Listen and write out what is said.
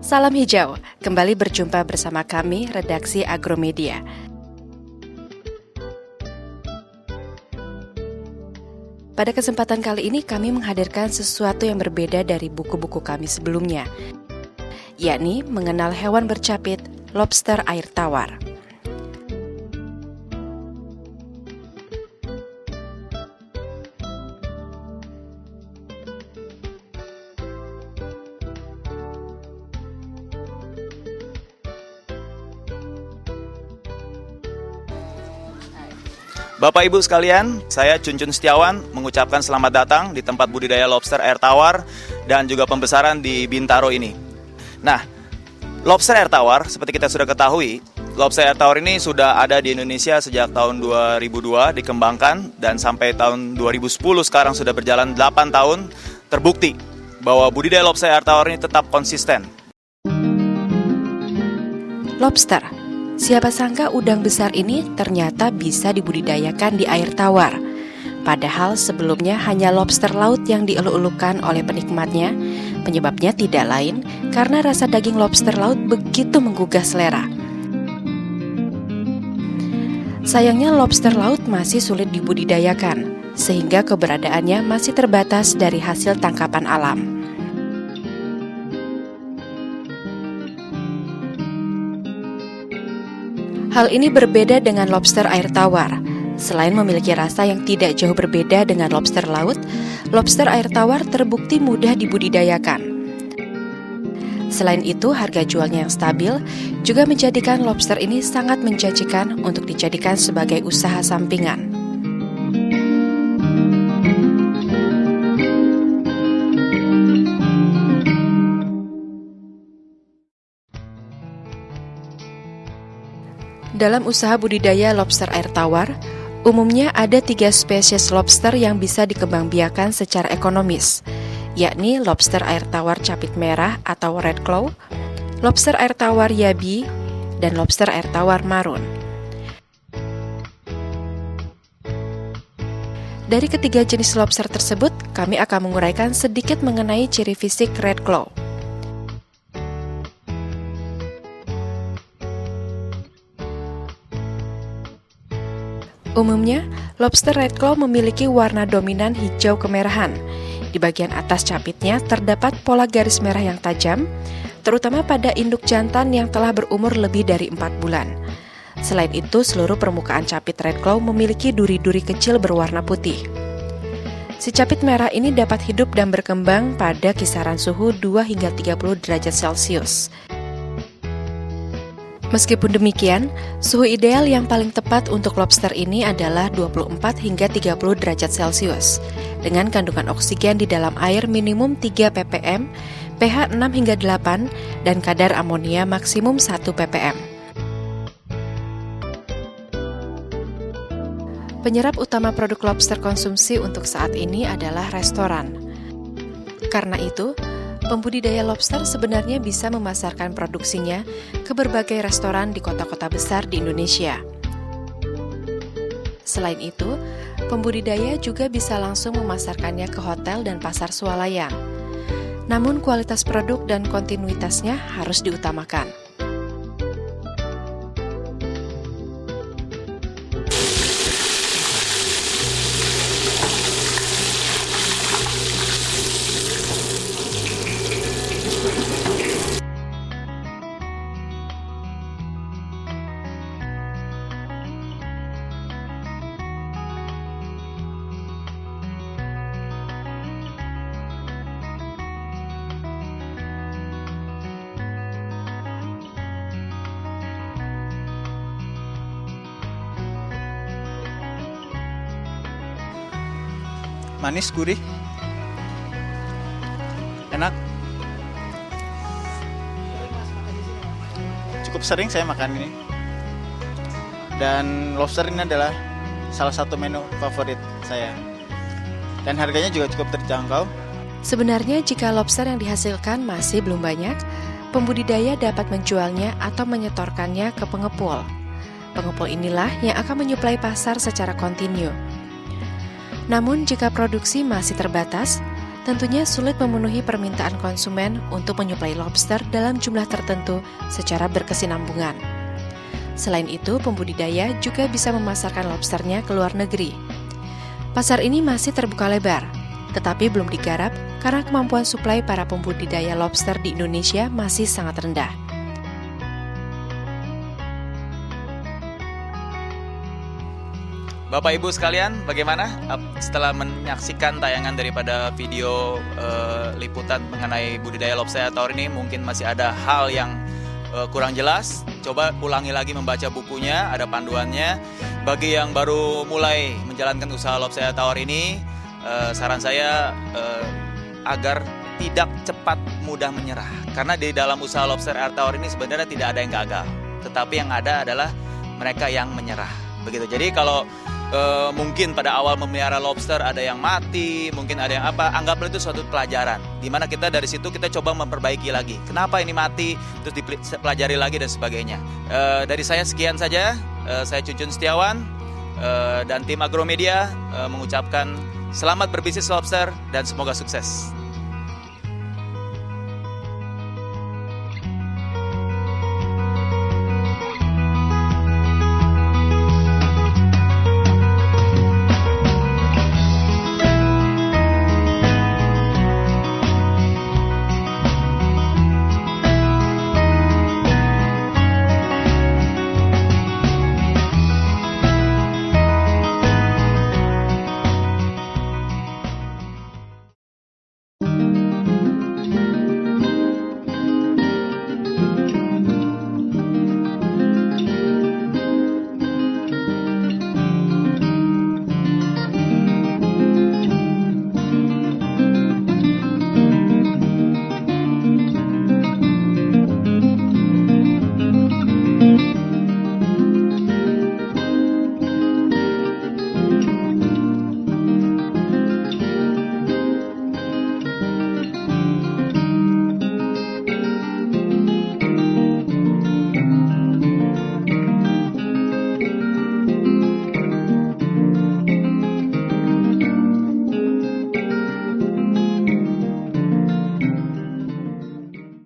Salam hijau, kembali berjumpa bersama kami, Redaksi Agromedia. Pada kesempatan kali ini kami menghadirkan sesuatu yang berbeda dari buku-buku kami sebelumnya, yakni mengenal hewan bercapit, lobster air tawar. Bapak Ibu sekalian, saya Cuncun Setiawan mengucapkan selamat datang di tempat budidaya lobster air tawar dan juga pembesaran di Bintaro ini. Nah, lobster air tawar seperti kita sudah ketahui, lobster air tawar ini sudah ada di Indonesia sejak tahun 2002 dikembangkan dan sampai tahun 2010 sekarang sudah berjalan 8 tahun, terbukti bahwa budidaya lobster air tawar ini tetap konsisten. Lobster. Siapa sangka udang besar ini ternyata bisa dibudidayakan di air tawar. Padahal sebelumnya hanya lobster laut yang dieluk-elukan oleh penikmatnya. Penyebabnya tidak lain karena rasa daging lobster laut begitu menggugah selera. Sayangnya lobster laut masih sulit dibudidayakan, sehingga keberadaannya masih terbatas dari hasil tangkapan alam. Hal ini berbeda dengan lobster air tawar. Selain memiliki rasa yang tidak jauh berbeda dengan lobster laut, lobster air tawar terbukti mudah dibudidayakan. Selain itu, harga jualnya yang stabil juga menjadikan lobster ini sangat menjanjikan untuk dijadikan sebagai usaha sampingan. Dalam usaha budidaya lobster air tawar, umumnya ada 3 spesies lobster yang bisa dikembangbiakan secara ekonomis, yakni lobster air tawar capit merah atau red claw, lobster air tawar yabi, dan lobster air tawar marun. Dari ketiga jenis lobster tersebut, kami akan menguraikan sedikit mengenai ciri fisik red claw. Umumnya, lobster red claw memiliki warna dominan hijau kemerahan. Di bagian atas capitnya terdapat pola garis merah yang tajam, terutama pada induk jantan yang telah berumur lebih dari 4 bulan. Selain itu, seluruh permukaan capit red claw memiliki duri-duri kecil berwarna putih. Si capit merah ini dapat hidup dan berkembang pada kisaran suhu 2 hingga 30 derajat Celcius. Meskipun demikian, suhu ideal yang paling tepat untuk lobster ini adalah 24 hingga 30 derajat Celcius, dengan kandungan oksigen di dalam air minimum 3 ppm, pH 6 hingga 8, dan kadar amonia maksimum 1 ppm. Penyerap utama produk lobster konsumsi untuk saat ini adalah restoran. Karena itu, pembudidaya lobster sebenarnya bisa memasarkan produksinya ke berbagai restoran di kota-kota besar di Indonesia. Selain itu, pembudidaya juga bisa langsung memasarkannya ke hotel dan pasar swalayan. Namun kualitas produk dan kontinuitasnya harus diutamakan. Manis, gurih, enak. Cukup sering saya makan ini. Dan lobster ini adalah salah satu menu favorit saya. Dan harganya juga cukup terjangkau. Sebenarnya jika lobster yang dihasilkan masih belum banyak, pembudidaya dapat menjualnya atau menyetorkannya ke pengepul. Pengepul inilah yang akan menyuplai pasar secara kontinu. Namun jika produksi masih terbatas, tentunya sulit memenuhi permintaan konsumen untuk menyuplai lobster dalam jumlah tertentu secara berkesinambungan. Selain itu, pembudidaya juga bisa memasarkan lobsternya ke luar negeri. Pasar ini masih terbuka lebar, tetapi belum digarap karena kemampuan suplai para pembudidaya lobster di Indonesia masih sangat rendah. Bapak Ibu sekalian, bagaimana setelah menyaksikan tayangan daripada video liputan mengenai budidaya lobster tawar ini? Mungkin masih ada hal yang kurang jelas. Coba ulangi lagi membaca bukunya, ada panduannya. Bagi yang baru mulai menjalankan usaha lobster tawar ini, saran saya agar tidak cepat mudah menyerah. Karena di dalam usaha lobster air tawar ini sebenarnya tidak ada yang gagal, tetapi yang ada adalah mereka yang menyerah. Begitu. Jadi kalau mungkin pada awal memelihara lobster ada yang mati, mungkin ada yang apa, anggaplah itu suatu pelajaran di mana kita dari situ kita coba memperbaiki lagi. Kenapa ini mati, terus dipelajari lagi dan sebagainya. Dari saya sekian saja. Saya Cuncun Setiawan dan tim Agromedia mengucapkan selamat berbisnis lobster dan semoga sukses.